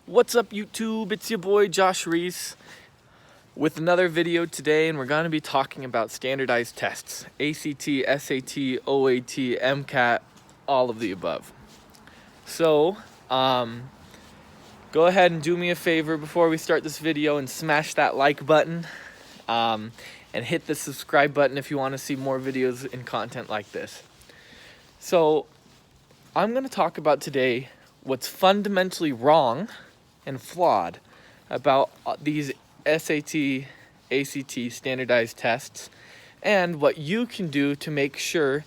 What's up YouTube? It's your boy Josh Reese with another video today, and we're going to be talking about standardized tests. ACT, SAT, OAT, MCAT, all of the above. So, go ahead and do me a favor before we start this video and smash that like button and hit the subscribe button if you want to see more videos and content like this. So, I'm going to talk about today what's fundamentally wrong and flawed about these SAT, ACT standardized tests, and what you can do to make sure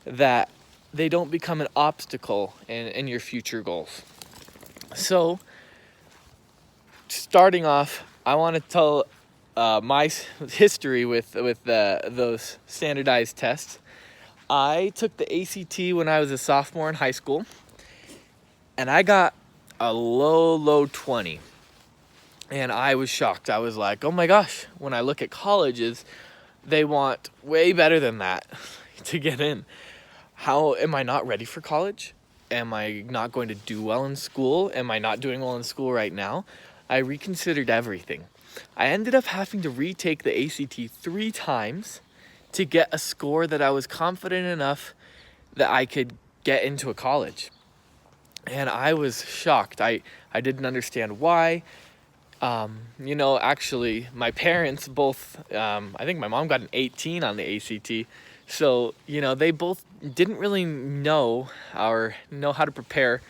that they don't become an obstacle in your future goals. So, starting off, I want to tell my history with those standardized tests. I took the ACT when I was a sophomore in high school, and I got a low 20. And I was shocked. I was like, oh my gosh, when I look at colleges, they want way better than that to get in. How am I not ready for college? Am I not going to do well in school? Am I not doing well in school right now? I reconsidered everything. I ended up having to retake the ACT 3 times to get a score that I was confident enough that I could get into a college. And I was shocked. I didn't understand why. Actually, my parents both, I think my mom got an 18 on the ACT. So, they both didn't really know how to prepare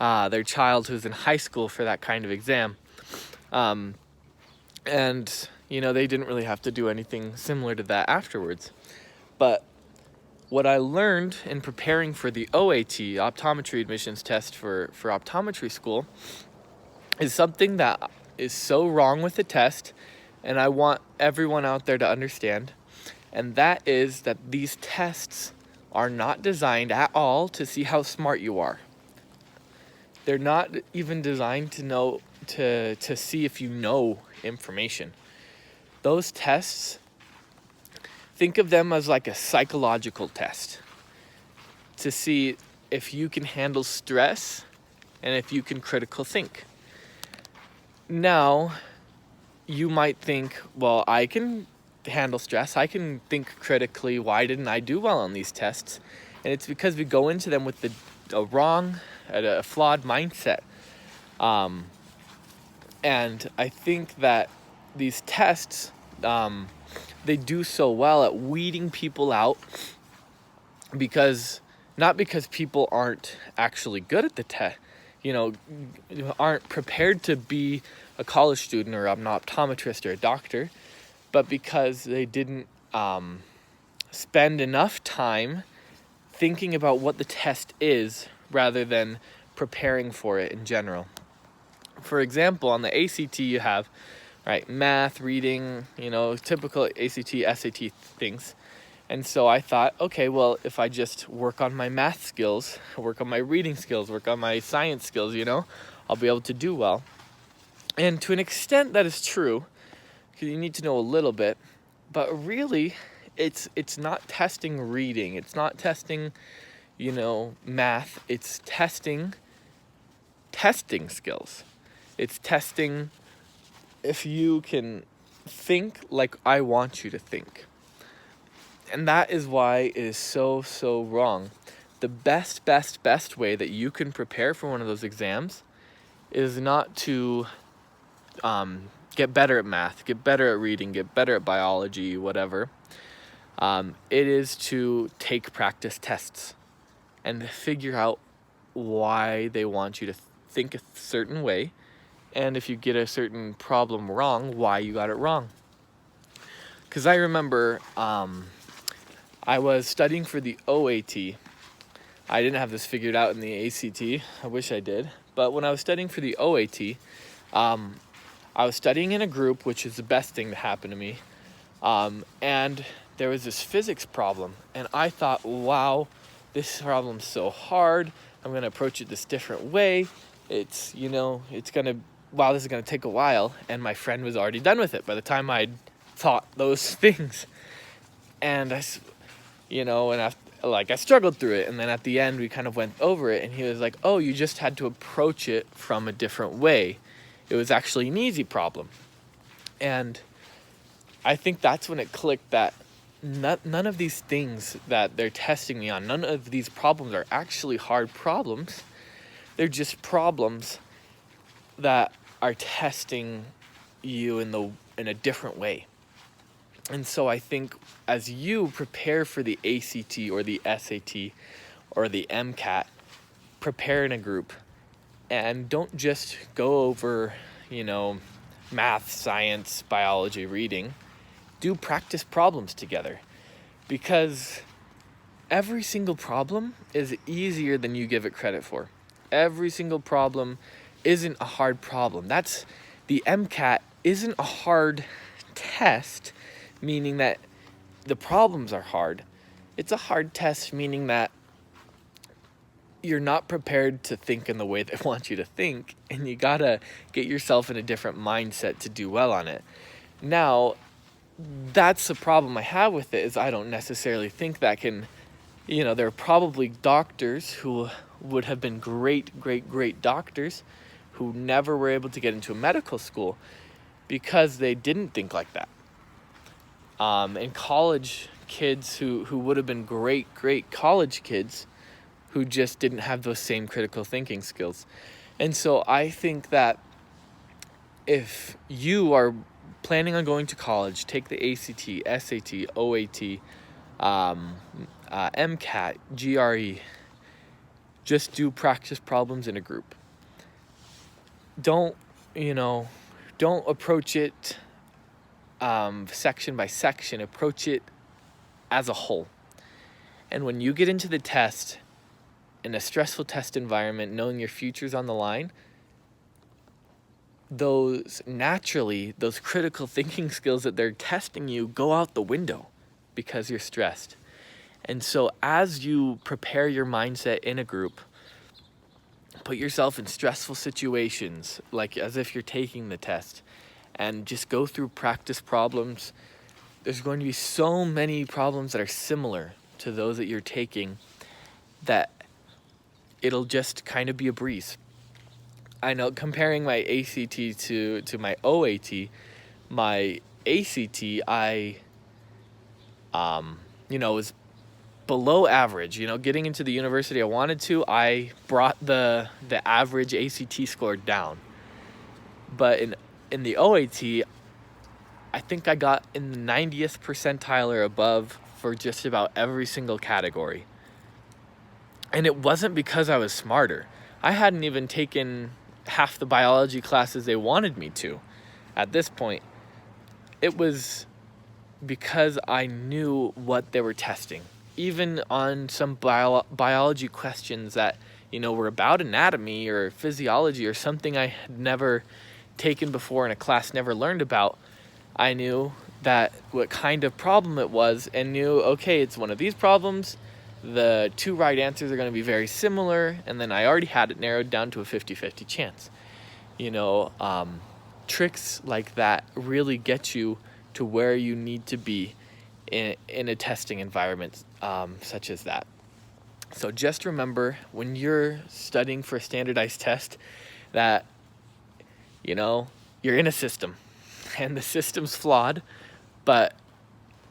their child who's in high school for that kind of exam. They didn't really have to do anything similar to that afterwards. But what I learned in preparing for the OAT, optometry admissions test for optometry school, is something that is so wrong with the test, and I want everyone out there to understand, and that is that these tests are not designed at all to see how smart you are. They're not even designed to see if you know information. Those tests, think of them as like a psychological test to see if you can handle stress and if you can critical think. Now, you might think, well, I can handle stress, I can think critically, why didn't I do well on these tests? And it's because we go into them with a flawed mindset. And I think that these tests, they do so well at weeding people out not because people aren't actually good at the test, aren't prepared to be a college student or an optometrist or a doctor, but because they didn't spend enough time thinking about what the test is rather than preparing for it in general. For example, on the ACT you have math, reading, typical ACT, SAT things. And so I thought, okay, well, if I just work on my math skills, work on my reading skills, work on my science skills, I'll be able to do well. And to an extent that is true, because you need to know a little bit, but really it's not testing reading, it's not testing, math, it's testing skills. It's testing if you can think like I want you to think. And that is why it is so wrong. The best way that you can prepare for one of those exams is not to get better at math, get better at reading, get better at biology, whatever. It is to take practice tests and figure out why they want you to think a certain way, and if you get a certain problem wrong, why you got it wrong. Because I remember I was studying for the OAT. I didn't have this figured out in the ACT. I wish I did. But when I was studying for the OAT, I was studying in a group, which is the best thing to happen to me. And there was this physics problem. And I thought, wow, this problem's so hard. I'm going to approach it this different way. This is going to take a while. And my friend was already done with it by the time I'd taught those things. And like I struggled through it, and then at the end we kind of went over it, and he was like, oh, you just had to approach it from a different way. It was actually an easy problem. And I think that's when it clicked that none of these things that they're testing me on, none of these problems are actually hard problems. They're just problems that are testing you in a different way. And so I think as you prepare for the ACT or the SAT or the MCAT, prepare in a group and don't just go over, math, science, biology, reading. Do practice problems together, because every single problem is easier than you give it credit for. Every single problem isn't a hard problem. The MCAT isn't a hard test, meaning that the problems are hard. It's a hard test, meaning that you're not prepared to think in the way they want you to think, and you gotta get yourself in a different mindset to do well on it. Now, that's the problem I have with it, is I don't necessarily think that there are probably doctors who would have been great doctors who never were able to get into a medical school because they didn't think like that. And college kids who would have been great college kids who just didn't have those same critical thinking skills. And so I think that if you are planning on going to college, take the ACT, SAT, OAT, MCAT, GRE, just do practice problems in a group. Don't approach it section by section. Approach it as a whole. And when you get into the test, in a stressful test environment, knowing your future's on the line, those critical thinking skills that they're testing you go out the window because you're stressed. And so as you prepare your mindset in a group, put yourself in stressful situations, like as if you're taking the test, and just go through practice problems. There's going to be so many problems that are similar to those that you're taking that it'll just kind of be a breeze. I know, comparing my ACT to my OAT, my ACT, was below average. Getting into the university I wanted to, I brought the average ACT score down. But in the OAT, I think I got in the 90th percentile or above for just about every single category. And it wasn't because I was smarter. I hadn't even taken half the biology classes they wanted me to at this point. It was because I knew what they were testing. Even on some biology questions that, were about anatomy or physiology or something I had never taken before in a class, never learned about, I knew that what kind of problem it was and knew, okay, it's one of these problems. The two right answers are going to be very similar, and then I already had it narrowed down to a 50-50 chance. Tricks like that really get you to where you need to be in a testing environment such as that. So just remember, when you're studying for a standardized test, that, you're in a system, and the system's flawed, but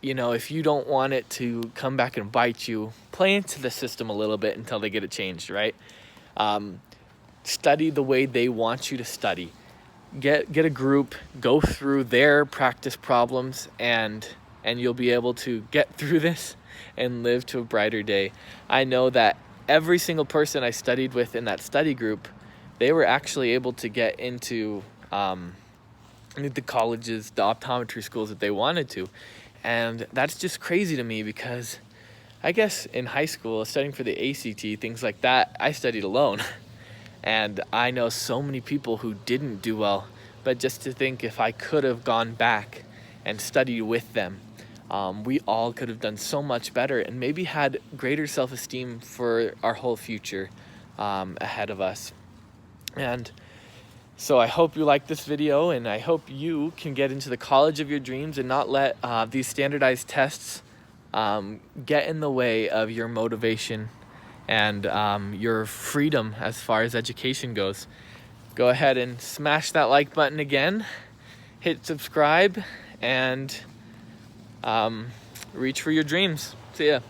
if you don't want it to come back and bite you, play into the system a little bit until they get it changed, right? Study the way they want you to study. Get a group, go through their practice problems, and you'll be able to get through this and live to a brighter day. I know that every single person I studied with in that study group, they were actually able to get into the colleges, the optometry schools that they wanted to. And that's just crazy to me, because I guess in high school, studying for the ACT, things like that, I studied alone. And I know so many people who didn't do well, but just to think, if I could have gone back and studied with them, we all could have done so much better and maybe had greater self-esteem for our whole future ahead of us. And so I hope you like this video, and I hope you can get into the college of your dreams and not let these standardized tests get in the way of your motivation and your freedom as far as education goes. Go ahead and smash that like button again, hit subscribe, and reach for your dreams. See ya.